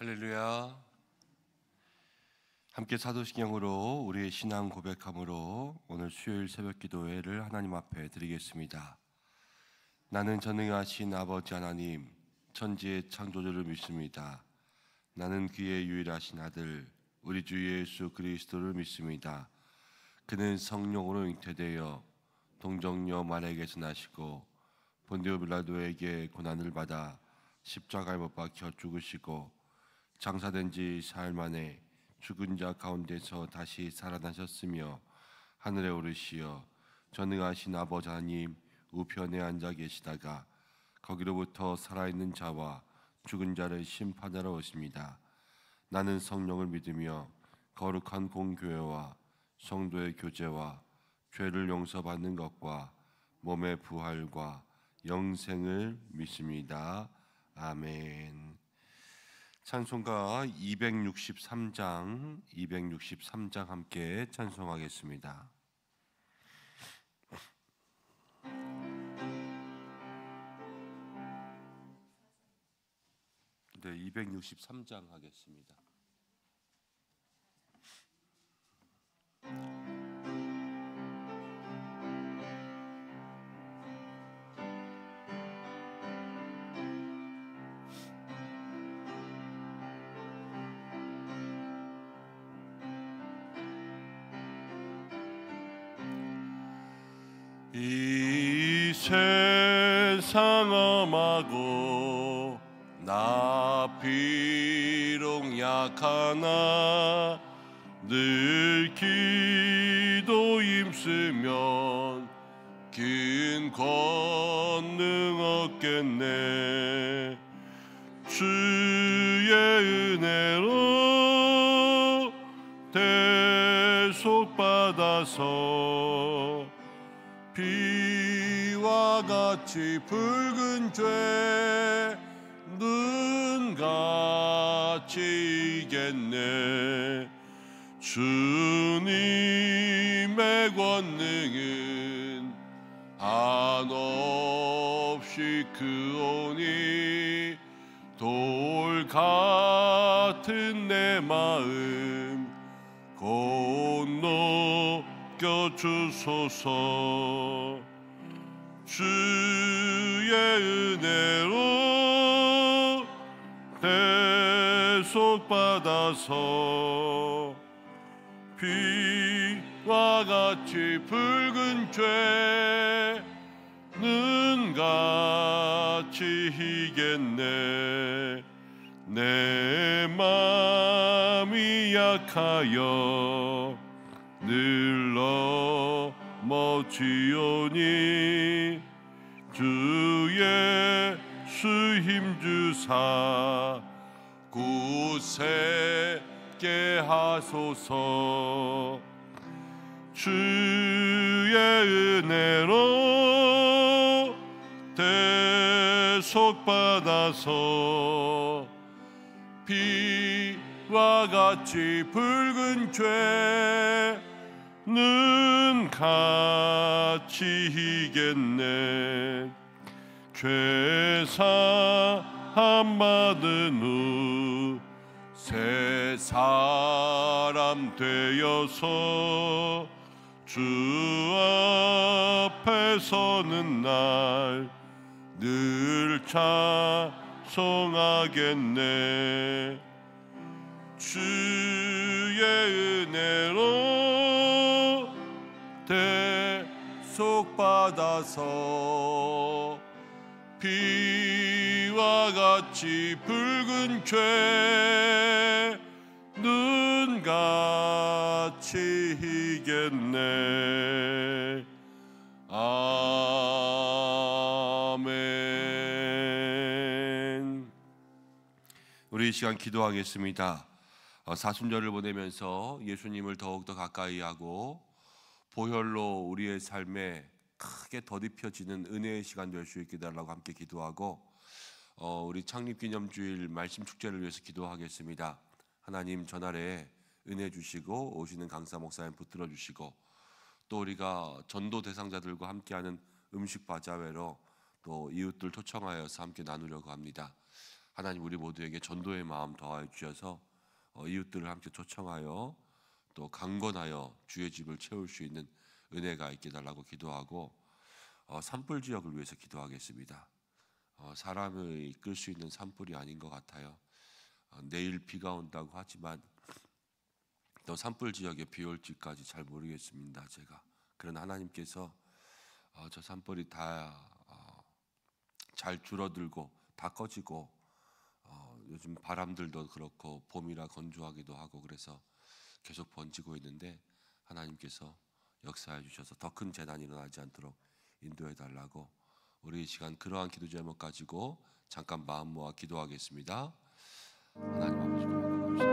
할렐루야. 함께 사도신경으로 우리의 신앙 고백함으로 오늘 수요일 새벽 기도회를 하나님 앞에 드리겠습니다. 나는 전능하신 아버지 하나님, 천지의 창조주를 믿습니다. 나는 그의 유일하신 아들 우리 주 예수 그리스도를 믿습니다. 그는 성령으로 잉태되어 동정녀 마리아에게서 나시고 본디오 빌라도에게 고난을 받아 십자가에 못 박혀 죽으시고 장사된 지 사흘 만에 죽은 자 가운데서 다시 살아나셨으며 하늘에 오르시어 전능하신 아버지 하나님 우편에 앉아 계시다가 거기로부터 살아있는 자와 죽은 자를 심판하러 오십니다. 나는 성령을 믿으며 거룩한 공교회와 성도의 교제와 죄를 용서받는 것과 몸의 부활과 영생을 믿습니다. 아멘. 찬송가 263장 함께 찬송하겠습니다. 네, 263장 하겠습니다. 이 세상 험하고 나 비록 약하나 늘 기도 힘쓰면 긴 권능 얻겠네. 주의 은혜로 대속받아서 비와 같이 붉은 죄 눈같이 이겠네. 주님의 권능은 한없이 크오니 돌 같은 내 마음 건너겨주소서. 주의 은혜로 대속받아서 비와 같이 붉은 죄 눈같이 희겠네. 내 맘이 약하여 늘 넘어지오니 주 예수 힘주사 굳세게 하소서. 주의 은혜로 대속받아서 비와 같이 붉은 죄 눈같이 희겠네. 죄사함 받은 후 새 사람 되어서 주 앞에 서는 날 늘 찬송하겠네. 주의 은혜로 대속받아서 비와 같이 붉은 죄 눈같이 희겠네. 아멘. 우리 이 시간 기도하겠습니다. 사순절을 보내면서 예수님을 더욱더 가까이 하고 보혈로 우리의 삶에 크게 덧입혀지는 은혜의 시간 될 수 있게 달라고 함께 기도하고 우리 창립기념주일 말씀 축제를 위해서 기도하겠습니다. 하나님 전날에 은혜 주시고 오시는 강사 목사님 붙들어 주시고 또 우리가 전도 대상자들과 함께하는 음식 바자회로 또 이웃들 초청하여서 함께 나누려고 합니다. 하나님 우리 모두에게 전도의 마음 더하여 주셔서 이웃들을 함께 초청하여 또 강건하여 주의 집을 채울 수 있는 은혜가 있게 달라고 기도하고 산불 지역을 위해서 기도하겠습니다. 사람을 이끌 수 있는 산불이 아닌 것 같아요. 내일 비가 온다고 하지만 또 산불 지역에 비 올지까지 잘 모르겠습니다. 제가 그러나 하나님께서 저 산불이 다 잘 줄어들고 다 꺼지고 요즘 바람들도 그렇고 봄이라 건조하기도 하고 그래서 계속 번지고 있는데 하나님께서 역사해 주셔서 더 큰 재난이 일어나지 않도록 인도해 달라고 우리 이 시간 그러한 기도 제목 가지고 잠깐 마음 모아 기도하겠습니다. 하나님 아버지 감사합니다.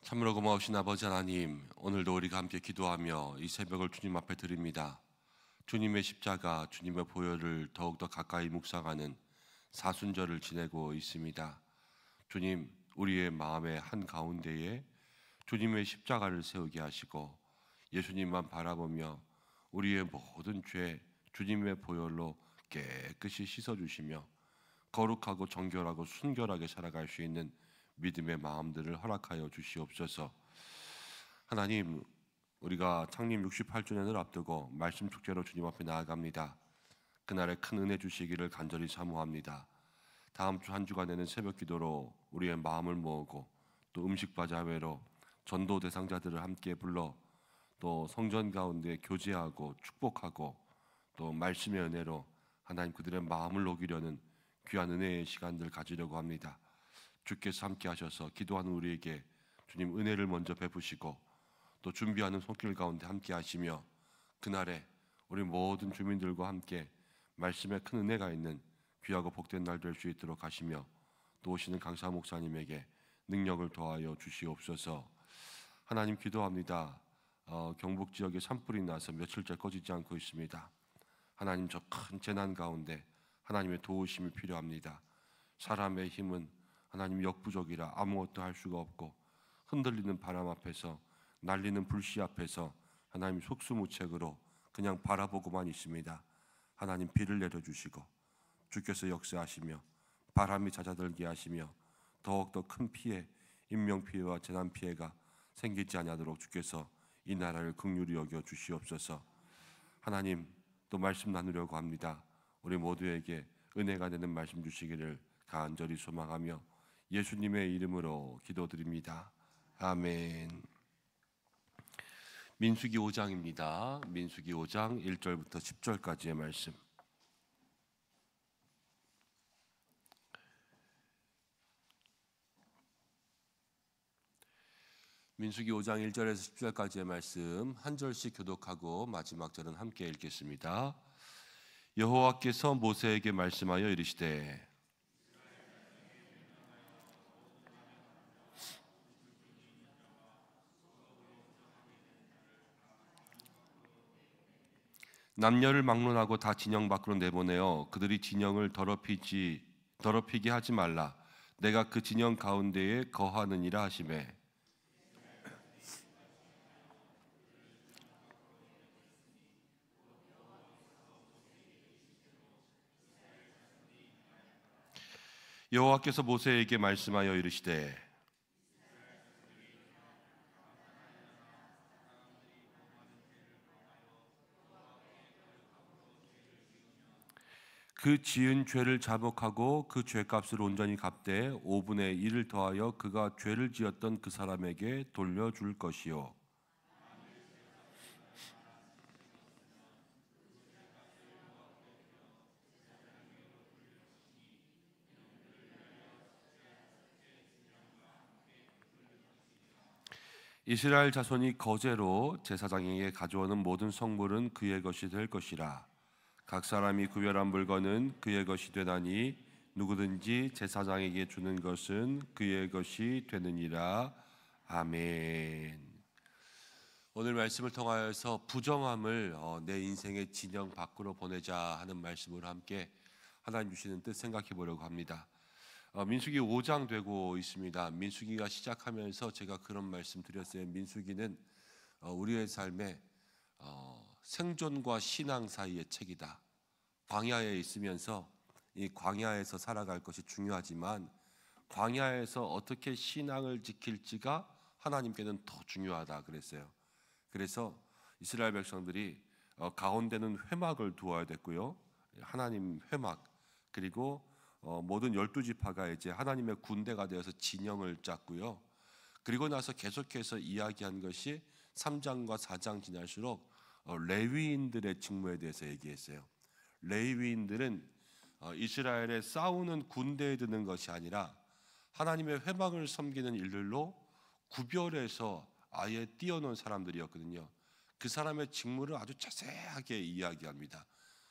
참으로 고마우신 아버지 하나님, 오늘도 우리가 함께 기도하며 이 새벽을 주님 앞에 드립니다. 주님의 십자가, 주님의 보혈을 더욱더 가까이 묵상하는 사순절을 지내고 있습니다. 주님, 우리의 마음의 한가운데에 주님의 십자가를 세우게 하시고 예수님만 바라보며 우리의 모든 죄 주님의 보혈로 깨끗이 씻어주시며 거룩하고 정결하고 순결하게 살아갈 수 있는 믿음의 마음들을 허락하여 주시옵소서. 하나님, 우리가 창립 68주년을 앞두고 말씀 축제로 주님 앞에 나아갑니다. 그날에 큰 은혜 주시기를 간절히 사모합니다. 다음 주 한 주간에는 새벽 기도로 우리의 마음을 모으고 또 음식바자회로 전도 대상자들을 함께 불러 또 성전 가운데 교제하고 축복하고 또 말씀의 은혜로 하나님 그들의 마음을 녹이려는 귀한 은혜의 시간들 가지려고 합니다. 주께서 함께 하셔서 기도하는 우리에게 주님 은혜를 먼저 베푸시고 또 준비하는 손길 가운데 함께 하시며 그날에 우리 모든 주민들과 함께 말씀에 큰 은혜가 있는 귀하고 복된 날 될 수 있도록 하시며 또 오시는 강사 목사님에게 능력을 더하여 주시옵소서. 하나님 기도합니다. 경북 지역에 산불이 나서 며칠째 꺼지지 않고 있습니다. 하나님 저 큰 재난 가운데 하나님의 도우심이 필요합니다. 사람의 힘은 하나님 역부족이라 아무것도 할 수가 없고 흔들리는 바람 앞에서 날리는 불씨 앞에서 하나님 속수무책으로 그냥 바라보고만 있습니다. 하나님 비를 내려주시고 주께서 역사하시며 바람이 잦아들게 하시며 더욱더 큰 피해, 인명피해와 재난피해가 생기지 아니하도록 주께서 이 나라를 긍휼히 여겨 주시옵소서. 하나님 또 말씀 나누려고 합니다. 우리 모두에게 은혜가 되는 말씀 주시기를 간절히 소망하며 예수님의 이름으로 기도드립니다. 아멘. 민수기 5장입니다. 민수기 5장 1절부터 10절까지의 말씀. 민수기 5장 1절에서 10절까지의 말씀 한 절씩 교독하고 마지막 절은 함께 읽겠습니다. 여호와께서 모세에게 말씀하여 이르시되 남녀를 막론하고 다 진영 밖으로 내보내어 그들이 진영을 더럽히게 하지 말라. 내가 그 진영 가운데에 거하느니라 하시매 여호와께서 모세에게 말씀하여 이르시되 그 지은 죄를 자복하고 그 죄값을 온전히 갚되 5분의 1을 더하여 그가 죄를 지었던 그 사람에게 돌려줄 것이요 이스라엘 자손이 거제로 제사장에게 가져오는 모든 성물은 그의 것이 될 것이라. 각 사람이 구별한 물건은 그의 것이 되나니 누구든지 제사장에게 주는 것은 그의 것이 되느니라. 아멘. 오늘 말씀을 통하여서 부정함을 내 인생의 진영 밖으로 보내자 하는 말씀으로 함께 하나님 주시는 뜻 생각해 보려고 합니다. 민수기 5장 되고 있습니다. 민수기가 시작하면서 제가 그런 말씀 드렸어요. 민수기는 우리의 삶에 생존과 신앙 사이의 책이다. 광야에 있으면서 이 광야에서 살아갈 것이 중요하지만 광야에서 어떻게 신앙을 지킬지가 하나님께는 더 중요하다 그랬어요. 그래서 이스라엘 백성들이 가운데는 회막을 두어야 됐고요. 하나님 회막 그리고 모든 12지파가 이제 하나님의 군대가 되어서 진영을 짰고요. 그리고 나서 계속해서 이야기한 것이 3장과 4장 지날수록 레위인들의 직무에 대해서 얘기했어요. 레위인들은 이스라엘의 싸우는 군대에 드는 것이 아니라 하나님의 회막을 섬기는 일들로 구별해서 아예 띄워놓은 사람들이었거든요. 그 사람의 직무를 아주 자세하게 이야기합니다.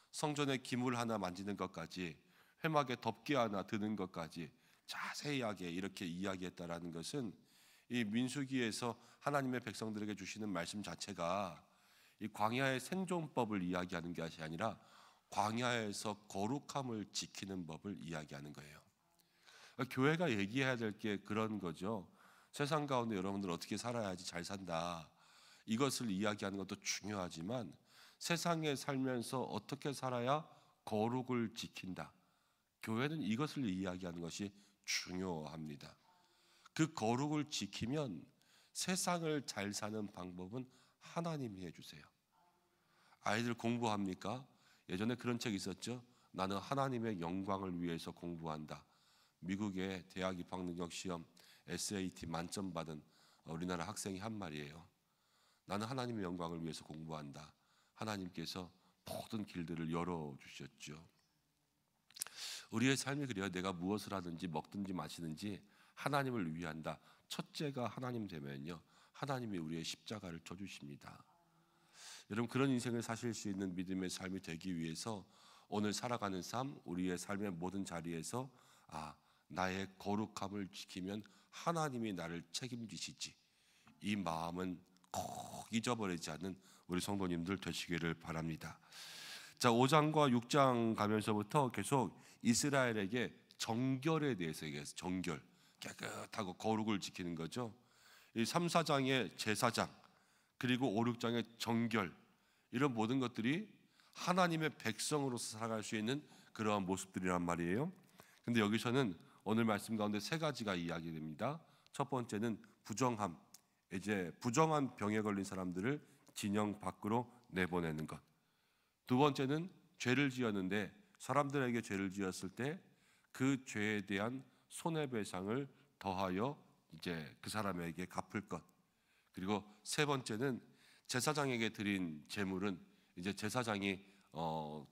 성전의 기물 하나 만지는 것까지 회막에 덮개 하나 드는 것까지 자세하게 이렇게 이야기했다라는 것은 이 민수기에서 하나님의 백성들에게 주시는 말씀 자체가 이 광야의 생존법을 이야기하는 것이 아니라 광야에서 거룩함을 지키는 법을 이야기하는 거예요. 교회가 얘기해야 될 게 그런 거죠. 세상 가운데 여러분들 어떻게 살아야지 잘 산다. 이것을 이야기하는 것도 중요하지만 세상에 살면서 어떻게 살아야 거룩을 지킨다. 교회는 이것을 이야기하는 것이 중요합니다. 그 거룩을 지키면 세상을 잘 사는 방법은 하나님이 해주세요. 아이들 공부합니까? 예전에 그런 책 있었죠. 나는 하나님의 영광을 위해서 공부한다. 미국의 대학 입학 능력 시험 SAT 만점 받은 우리나라 학생이 한 말이에요. 나는 하나님의 영광을 위해서 공부한다. 하나님께서 모든 길들을 열어주셨죠. 우리의 삶이 그래요. 내가 무엇을 하든지 먹든지 마시든지 하나님을 위한다. 첫째가 하나님 되면요, 하나님이 우리의 십자가를 져주십니다. 여러분, 그런 인생을 사실 수 있는 믿음의 삶이 되기 위해서 오늘 살아가는 삶, 우리의 삶의 모든 자리에서 나의 거룩함을 지키면 하나님이 나를 책임지시지, 이 마음은 꼭 잊어버리지 않는 우리 성도님들 되시기를 바랍니다. 자, 5장과 6장 가면서부터 계속 이스라엘에게 정결에 대해서 얘기해서 정결, 깨끗하고 거룩을 지키는 거죠. 이 3, 4장의 제사장 그리고 5, 6장의 정결, 이런 모든 것들이 하나님의 백성으로서 살아갈 수 있는 그러한 모습들이란 말이에요. 근데 여기서는 오늘 말씀 가운데 세 가지가 이야기됩니다. 첫 번째는 부정함, 이제 부정한 병에 걸린 사람들을 진영 밖으로 내보내는 것. 두 번째는 죄를 지었는데 사람들에게 죄를 지었을 때 그 죄에 대한 손해배상을 더하여 이제 그 사람에게 갚을 것. 그리고 세 번째는 제사장에게 드린 제물은 이제 제사장이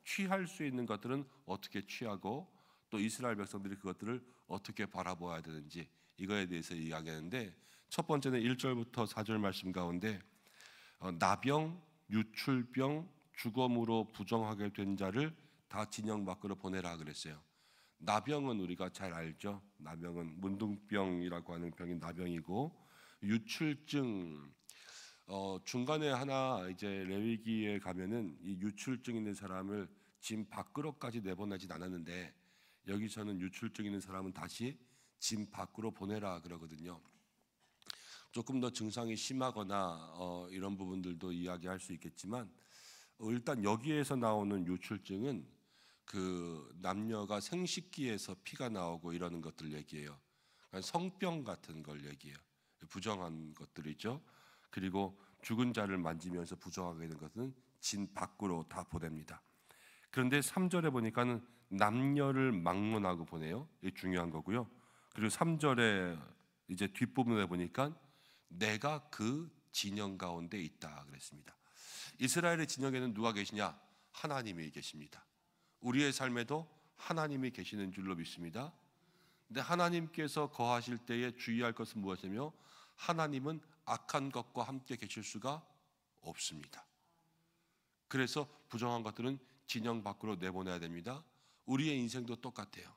취할 수 있는 것들은 어떻게 취하고 또 이스라엘 백성들이 그것들을 어떻게 바라보아야 되는지, 이거에 대해서 이야기하는데, 첫 번째는 1절부터 4절 말씀 가운데 나병, 유출병, 주검으로 부정하게 된 자를 다 진영 밖으로 보내라 그랬어요. 나병은 우리가 잘 알죠. 나병은 문둥병이라고 하는 병이 나병이고, 유출증 중간에 하나 이제 레위기에 가면은 이 유출증 있는 사람을 집 밖으로까지 내보내진 않았는데, 여기서는 유출증 있는 사람은 다시 집 밖으로 보내라 그러거든요. 조금 더 증상이 심하거나 이런 부분들도 이야기할 수 있겠지만, 일단 여기에서 나오는 유출증은 그 남녀가 생식기에서 피가 나오고 이러는 것들 얘기해요. 그러니까 성병 같은 걸 얘기해요. 부정한 것들이죠. 그리고 죽은 자를 만지면서 부정하게 된 것은 진 밖으로 다 보냅니다. 그런데 3절에 보니까는 남녀를 막론하고 보내요. 이게 중요한 거고요. 그리고 3절에 이제 뒷부분에 보니까 내가 그 진영 가운데 있다 그랬습니다. 이스라엘의 진영에는 누가 계시냐? 하나님이 계십니다. 우리의 삶에도 하나님이 계시는 줄로 믿습니다. 근데 하나님께서 거하실 때에 주의할 것은 무엇이며, 하나님은 악한 것과 함께 계실 수가 없습니다. 그래서 부정한 것들은 진영 밖으로 내보내야 됩니다. 우리의 인생도 똑같아요.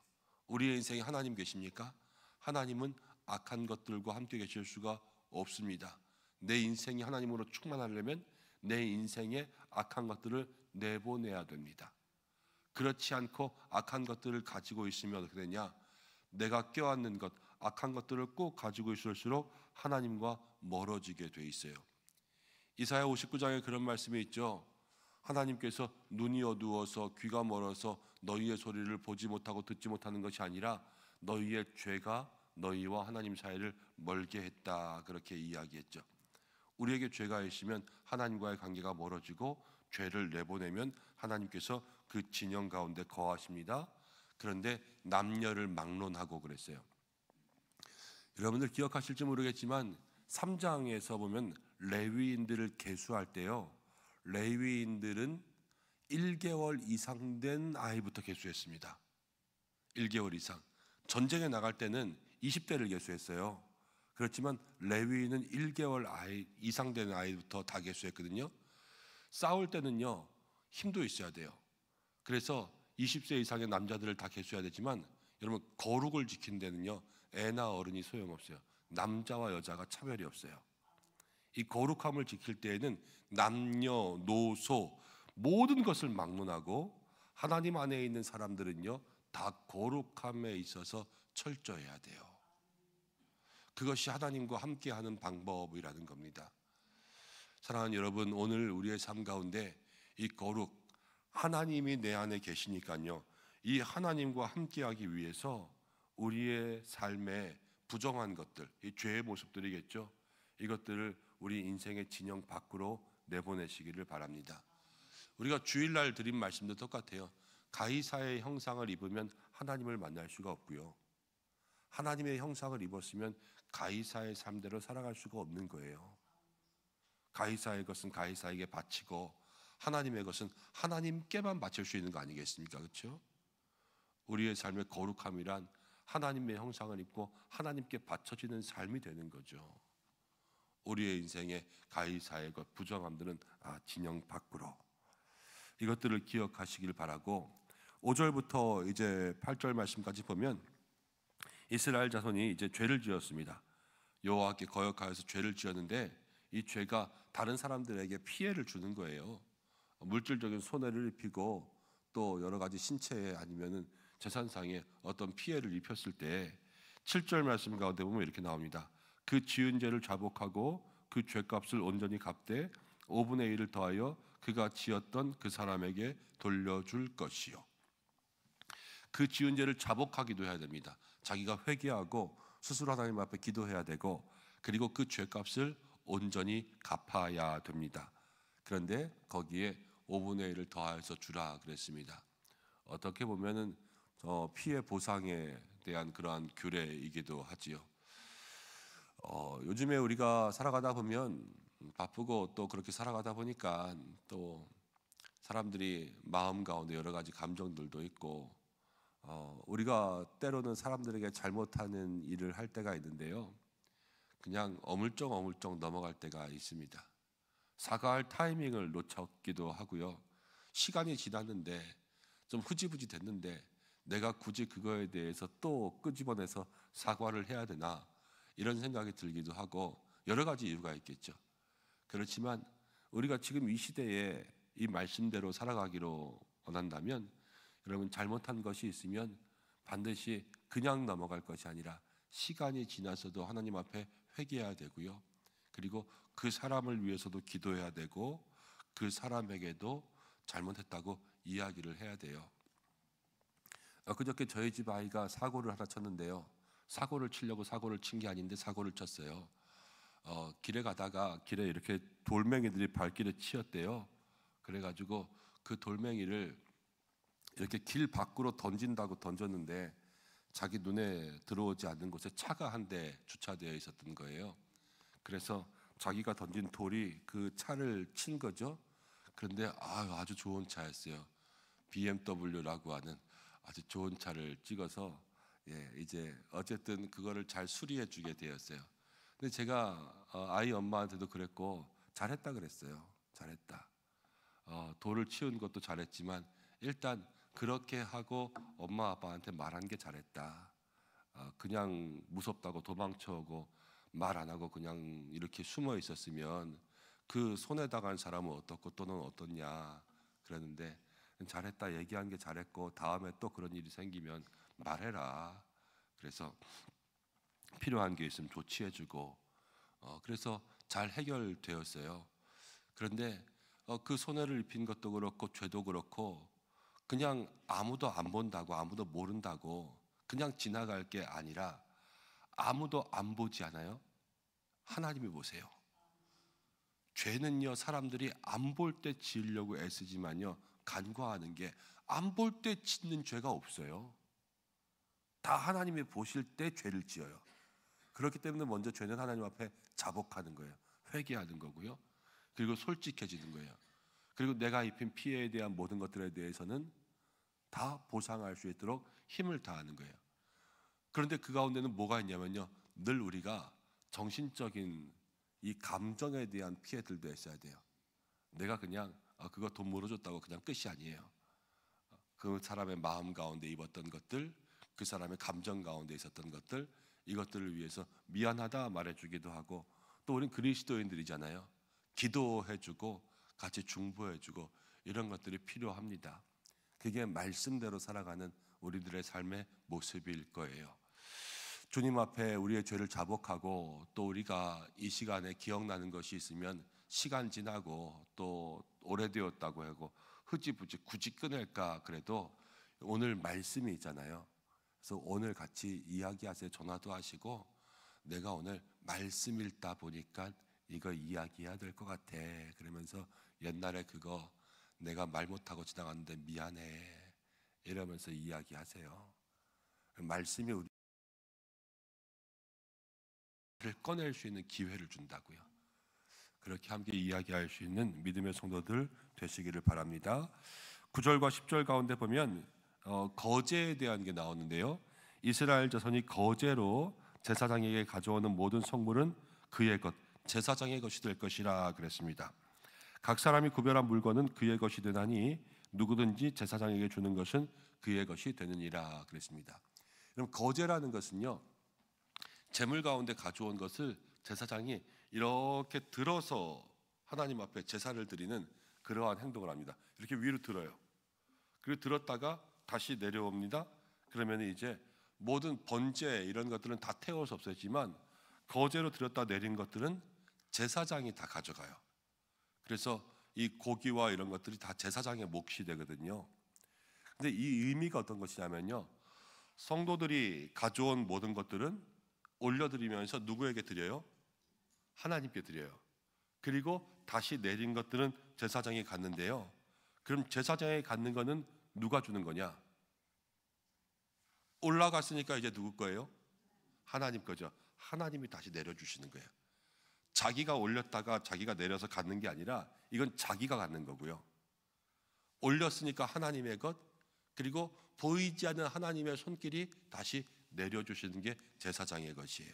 우리의 인생에 하나님 계십니까? 하나님은 악한 것들과 함께 계실 수가 없습니다. 내 인생이 하나님으로 충만하려면 내 인생에 악한 것들을 내보내야 됩니다. 그렇지 않고 악한 것들을 가지고 있으면 어떻게 되냐? 내가 껴안는 것, 악한 것들을 꼭 가지고 있을수록 하나님과 멀어지게 돼 있어요. 이사야 59장에 그런 말씀이 있죠. 하나님께서 눈이 어두워서 귀가 멀어서 너희의 소리를 보지 못하고 듣지 못하는 것이 아니라 너희의 죄가 너희와 하나님 사이를 멀게 했다, 그렇게 이야기했죠. 우리에게 죄가 있으면 하나님과의 관계가 멀어지고, 죄를 내보내면 하나님께서 그 진영 가운데 거하십니다. 그런데 남녀를 막론하고 그랬어요. 여러분들 기억하실지 모르겠지만 3장에서 보면 레위인들을 계수할 때요, 레위인들은 1개월 이상 된 아이부터 계수했습니다. 1개월 이상. 전쟁에 나갈 때는 20대를 계수했어요. 그렇지만 레위인은 1개월 이상 된 아이부터 다 계수했거든요. 싸울 때는요, 힘도 있어야 돼요. 그래서 20세 이상의 남자들을 다 계수해야 되지만, 여러분 거룩을 지킨 데는요, 애나 어른이 소용없어요. 남자와 여자가 차별이 없어요. 이 거룩함을 지킬 때에는 남녀, 노소 모든 것을 막론하고, 하나님 안에 있는 사람들은요 다 거룩함에 있어서 철저해야 돼요. 그것이 하나님과 함께하는 방법이라는 겁니다. 사랑하는 여러분, 오늘 우리의 삶 가운데 이 거룩, 하나님이 내 안에 계시니까요, 이 하나님과 함께하기 위해서 우리의 삶에 부정한 것들, 이 죄의 모습들이겠죠. 이것들을 우리 인생의 진영 밖으로 내보내시기를 바랍니다. 우리가 주일날 드린 말씀도 똑같아요. 가이사의 형상을 입으면 하나님을 만날 수가 없고요, 하나님의 형상을 입었으면 가이사의 삶대로 살아갈 수가 없는 거예요. 가이사의 것은 가이사에게 바치고, 하나님의 것은 하나님께만 바칠 수 있는 거 아니겠습니까? 그렇죠? 우리의 삶의 거룩함이란 하나님의 형상을 입고 하나님께 바쳐지는 삶이 되는 거죠. 우리의 인생의 가이사의 것, 부정함들은 진영 밖으로. 이것들을 기억하시길 바라고, 5절부터 이제 8절 말씀까지 보면 이스라엘 자손이 이제 죄를 지었습니다. 여호와께 거역하여서 죄를 지었는데, 이 죄가 다른 사람들에게 피해를 주는 거예요. 물질적인 손해를 입히고, 또 여러 가지 신체에 아니면은 재산상에 어떤 피해를 입혔을 때 7절 말씀 가운데 보면 이렇게 나옵니다. 그 지은 죄를 자복하고 그 죄값을 온전히 갚되 5분의 1을 더하여 그가 지었던 그 사람에게 돌려줄 것이요. 그 지은 죄를 자복하기도 해야 됩니다. 자기가 회개하고 스스로 하나님 앞에 기도해야 되고, 그리고 그 죄값을 온전히 갚아야 됩니다. 그런데 거기에 5분의 1을 더하여서 주라 그랬습니다. 어떻게 보면은 피해 보상에 대한 그러한 규례이기도 하지요. 요즘에 우리가 살아가다 보면 바쁘고, 또 그렇게 살아가다 보니까 또 사람들이 마음 가운데 여러 가지 감정들도 있고, 우리가 때로는 사람들에게 잘못하는 일을 할 때가 있는데요, 그냥 어물쩡 넘어갈 때가 있습니다. 사과할 타이밍을 놓쳤기도 하고요. 시간이 지났는데 좀 흐지부지 됐는데 내가 굳이 그거에 대해서 또 끄집어내서 사과를 해야 되나 이런 생각이 들기도 하고 여러 가지 이유가 있겠죠. 그렇지만 우리가 지금 이 시대에 이 말씀대로 살아가기로 원한다면 여러분 잘못한 것이 있으면 반드시 그냥 넘어갈 것이 아니라 시간이 지나서도 하나님 앞에 회개해야 되고요. 그리고 그 사람을 위해서도 기도해야 되고 그 사람에게도 잘못했다고 이야기를 해야 돼요. 그저께 저희 집 아이가 사고를 하나 쳤는데요. 사고를 치려고 사고를 친 게 아닌데 사고를 쳤어요. 길에 가다가 길에 이렇게 돌멩이들이 발길에 치였대요. 그래가지고 그 돌멩이를 이렇게 길 밖으로 던진다고 던졌는데 자기 눈에 들어오지 않는 곳에 차가 한 대 주차되어 있었던 거예요. 그래서 자기가 던진 돌이 그 차를 친 거죠. 그런데 아주 좋은 차였어요. BMW라고 하는 아주 좋은 차를 찍어서 이제 어쨌든 그거를 잘 수리해 주게 되었어요. 근데 제가 아이 엄마한테도 그랬고 잘했다 그랬어요. 잘했다. 돌을 치운 것도 잘했지만 일단 그렇게 하고 엄마 아빠한테 말한 게 잘했다. 그냥 무섭다고 도망쳐오고 말 안 하고 그냥 이렇게 숨어 있었으면 그 손에 당한 사람은 어떻고 또는 어떻냐 그러는데 잘했다 얘기한 게 잘했고 다음에 또 그런 일이 생기면 말해라. 그래서 필요한 게 있으면 조치해주고 그래서 잘 해결되었어요. 그런데 그 손해를 입힌 것도 그렇고 죄도 그렇고 그냥 아무도 안 본다고 아무도 모른다고 그냥 지나갈 게 아니라 아무도 안 보지 않아요? 하나님이 보세요. 죄는요 사람들이 안 볼 때 지으려고 애쓰지만요 간과하는 게 안 볼 때 짓는 죄가 없어요. 다 하나님이 보실 때 죄를 지어요. 그렇기 때문에 먼저 죄는 하나님 앞에 자복하는 거예요. 회개하는 거고요. 그리고 솔직해지는 거예요. 그리고 내가 입힌 피해에 대한 모든 것들에 대해서는 다 보상할 수 있도록 힘을 다하는 거예요. 그런데 그 가운데는 뭐가 있냐면요. 늘 우리가 정신적인 이 감정에 대한 피해들도 있어야 돼요. 내가 그냥 그거 돈 물어줬다고 그냥 끝이 아니에요. 그 사람의 마음 가운데 입었던 것들, 그 사람의 감정 가운데 있었던 것들, 이것들을 위해서 미안하다 말해주기도 하고 또 우린 그리스도인들이잖아요. 기도해주고 같이 중보해주고 이런 것들이 필요합니다. 그게 말씀대로 살아가는 우리들의 삶의 모습일 거예요. 주님 앞에 우리의 죄를 자복하고 또 우리가 이 시간에 기억나는 것이 있으면 시간 지나고 또 오래되었다고 하고 흐지부지 굳이 끊을까 그래도 오늘 말씀이 있잖아요. 그래서 오늘 같이 이야기하세요. 전화도 하시고 내가 오늘 말씀 읽다 보니까 이거 이야기해야 될 것 같아. 그러면서 옛날에 그거 내가 말 못하고 지나갔는데 미안해. 이러면서 이야기하세요. 말씀이 우리를 꺼낼 수 있는 기회를 준다고요. 그렇게 함께 이야기할 수 있는 믿음의 성도들 되시기를 바랍니다. 9절과 10절 가운데 보면 거제에 대한 게 나오는데요. 이스라엘 자손이 거제로 제사장에게 가져오는 모든 성물은 그의 것, 제사장의 것이 될 것이라 그랬습니다. 각 사람이 구별한 물건은 그의 것이 되나니 누구든지 제사장에게 주는 것은 그의 것이 되느니라 그랬습니다. 그럼 거제라는 것은요. 제물 가운데 가져온 것을 제사장이 이렇게 들어서 하나님 앞에 제사를 드리는 그러한 행동을 합니다. 이렇게 위로 들어요. 그리고 들었다가 다시 내려옵니다. 그러면 이제 모든 번제 이런 것들은 다 태워서 없애지만 거제로 들었다 내린 것들은 제사장이 다 가져가요. 그래서 이 고기와 이런 것들이 다 제사장의 몫이 되거든요. 근데 이 의미가 어떤 것이냐면요. 성도들이 가져온 모든 것들은 올려드리면서 누구에게 드려요? 하나님께 드려요. 그리고 다시 내린 것들은 제사장이 갖는데요. 그럼 제사장이 갖는 거는 누가 주는 거냐? 올라갔으니까 이제 누구 거예요? 하나님 거죠. 하나님이 다시 내려주시는 거예요. 자기가 올렸다가 자기가 내려서 갖는 게 아니라 이건 자기가 갖는 거고요. 올렸으니까 하나님의 것, 그리고 보이지 않는 하나님의 손길이 다시 내려주시는 게 제사장의 것이에요.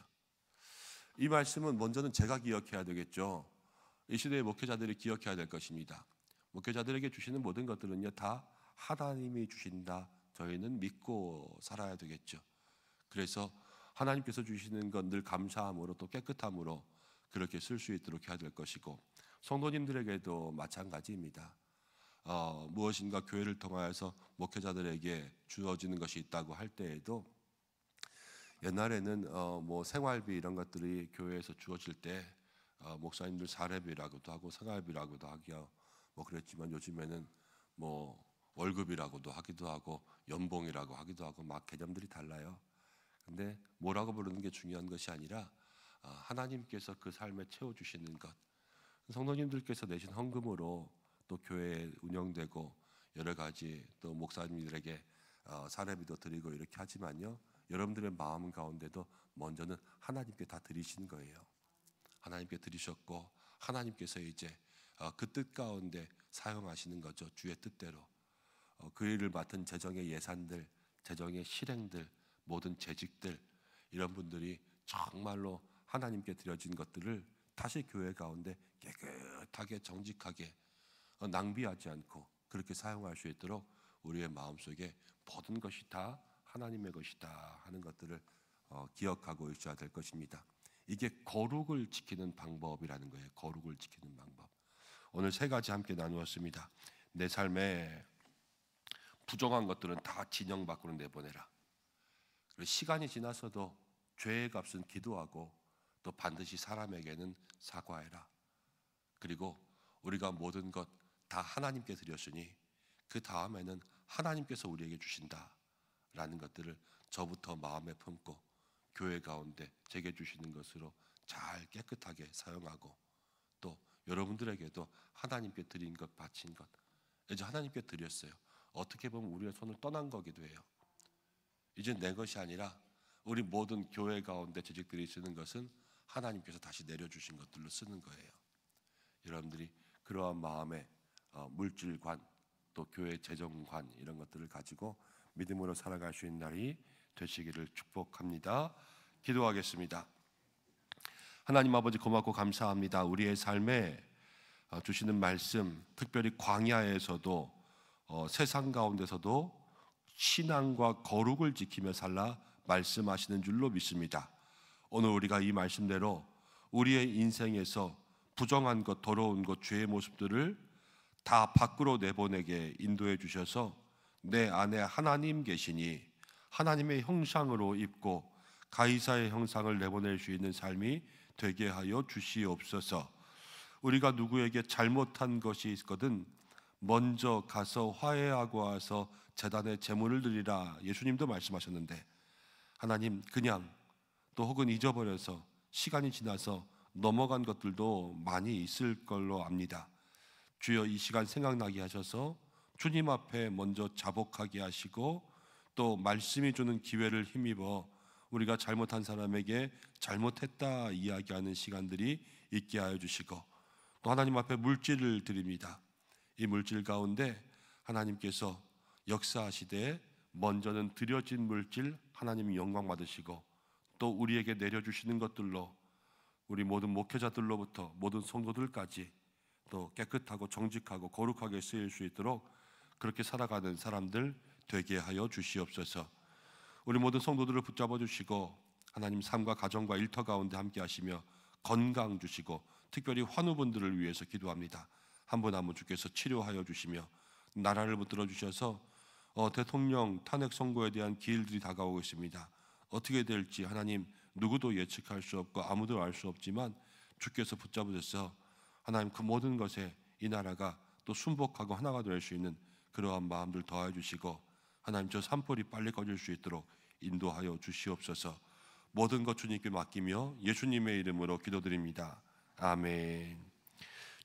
이 말씀은 먼저는 제가 기억해야 되겠죠. 이 시대의 목회자들이 기억해야 될 것입니다. 목회자들에게 주시는 모든 것들은요, 다 하나님이 주신다. 저희는 믿고 살아야 되겠죠. 그래서 하나님께서 주시는 건 늘 감사함으로 또 깨끗함으로 그렇게 쓸 수 있도록 해야 될 것이고, 성도님들에게도 마찬가지입니다. 무엇인가 교회를 통하여서 목회자들에게 주어지는 것이 있다고 할 때에도, 옛날에는 뭐 생활비 이런 것들이 교회에서 주어질 때 목사님들 사례비라고도 하고 생활비라고도 하기요, 뭐 그랬지만 요즘에는 뭐 월급이라고도 하기도 하고 연봉이라고 하기도 하고 막 개념들이 달라요. 근데 뭐라고 부르는 게 중요한 것이 아니라 하나님께서 그 삶에 채워주시는 것, 성도님들께서 내신 헌금으로 또 교회 운영되고 여러 가지 또 목사님들에게 사례비도 드리고 이렇게 하지만요, 여러분들의 마음 가운데도 먼저는 하나님께 다 드리신 거예요. 하나님께 드리셨고 하나님께서 이제 그 뜻 가운데 사용하시는 거죠. 주의 뜻대로 그 일을 맡은 재정의 예산들, 재정의 실행들, 모든 재직들, 이런 분들이 정말로 하나님께 드려진 것들을 다시 교회 가운데 깨끗하게 정직하게 낭비하지 않고 그렇게 사용할 수 있도록 우리의 마음속에 모든 것이 다 하나님의 것이다 하는 것들을 기억하고 있어야 될 것입니다. 이게 거룩을 지키는 방법이라는 거예요. 거룩을 지키는 방법. 오늘 세 가지 함께 나누었습니다. 내 삶에 부정한 것들은 다 진영 밖으로 내보내라. 그리고 시간이 지나서도 죄의 값은 기도하고 또 반드시 사람에게는 사과해라. 그리고 우리가 모든 것 다 하나님께 드렸으니 그 다음에는 하나님께서 우리에게 주신다라는 것들을 저부터 마음에 품고 교회 가운데 제게 주시는 것으로 잘 깨끗하게 사용하고, 또 여러분들에게도 하나님께 드린 것, 바친 것 이제 하나님께 드렸어요. 어떻게 보면 우리의 손을 떠난 거기도 해요. 이제 내 것이 아니라 우리 모든 교회 가운데 재직들이 쓰는 것은 하나님께서 다시 내려주신 것들로 쓰는 거예요. 여러분들이 그러한 마음에 물질관 또 교회 재정관 이런 것들을 가지고 믿음으로 살아갈 수 있는 날이 되시기를 축복합니다. 기도하겠습니다. 하나님 아버지, 고맙고 감사합니다. 우리의 삶에 주시는 말씀, 특별히 광야에서도 세상 가운데서도 신앙과 거룩을 지키며 살라 말씀하시는 줄로 믿습니다. 오늘 우리가 이 말씀대로 우리의 인생에서 부정한 것, 더러운 것, 죄의 모습들을 다 밖으로 내보내게 인도해 주셔서 내 안에 하나님 계시니 하나님의 형상으로 입고 가이사의 형상을 내보낼 수 있는 삶이 되게 하여 주시옵소서. 우리가 누구에게 잘못한 것이 있거든 먼저 가서 화해하고 와서 제단에 제물을 드리라 예수님도 말씀하셨는데, 하나님 그냥 또 혹은 잊어버려서 시간이 지나서 넘어간 것들도 많이 있을 걸로 압니다. 주여, 이 시간 생각나게 하셔서 주님 앞에 먼저 자복하게 하시고 또 말씀이 주는 기회를 힘입어 우리가 잘못한 사람에게 잘못했다 이야기하는 시간들이 있게 하여 주시고, 또 하나님 앞에 물질을 드립니다. 이 물질 가운데 하나님께서 역사하시되 먼저는 드려진 물질 하나님이 영광 받으시고 또 우리에게 내려주시는 것들로 우리 모든 목회자들로부터 모든 성도들까지 또 깨끗하고 정직하고 거룩하게 쓰일 수 있도록 그렇게 살아가는 사람들 되게 하여 주시옵소서. 우리 모든 성도들을 붙잡아 주시고 하나님 삶과 가정과 일터 가운데 함께 하시며 건강 주시고, 특별히 환우분들을 위해서 기도합니다. 한 분 한 분 주께서 치료하여 주시며 나라를 붙들어 주셔서 대통령 탄핵 선고에 대한 기일들이 다가오고 있습니다. 어떻게 될지 하나님 누구도 예측할 수 없고 아무도 알 수 없지만 주께서 붙잡으셔서 하나님 그 모든 것에 이 나라가 또 순복하고 하나가 될 수 있는 그러한 마음들 더해 주시고, 하나님 저 산불이 빨리 꺼질 수 있도록 인도하여 주시옵소서. 모든 것 주님께 맡기며 예수님의 이름으로 기도드립니다. 아멘.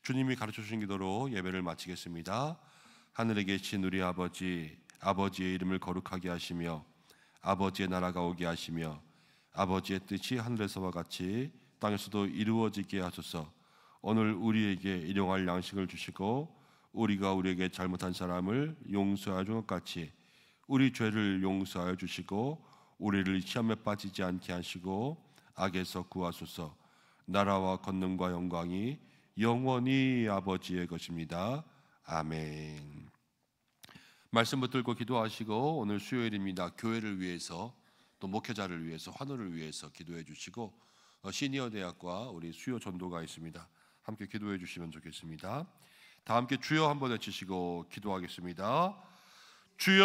주님이 가르쳐 주신 기도로 예배를 마치겠습니다. 하늘에 계신 우리 아버지, 아버지의 이름을 거룩하게 하시며 아버지의 나라가 오게 하시며 아버지의 뜻이 하늘에서와 같이 땅에서도 이루어지게 하소서. 오늘 우리에게 일용할 양식을 주시고 우리가 우리에게 잘못한 사람을 용서하여 준 것 같이 우리 죄를 용서하여 주시고 우리를 시험에 빠지지 않게 하시고 악에서 구하소서. 나라와 권능과 영광이 영원히 아버지의 것입니다. 아멘. 말씀 붙들고 기도하시고, 오늘 수요일입니다. 교회를 위해서 또 목회자를 위해서 환우를 위해서 기도해 주시고, 시니어 대학과 우리 수요 전도가 있습니다. 함께 기도해 주시면 좋겠습니다. 다 함께 주여 한번 외치시고 기도하겠습니다. 주여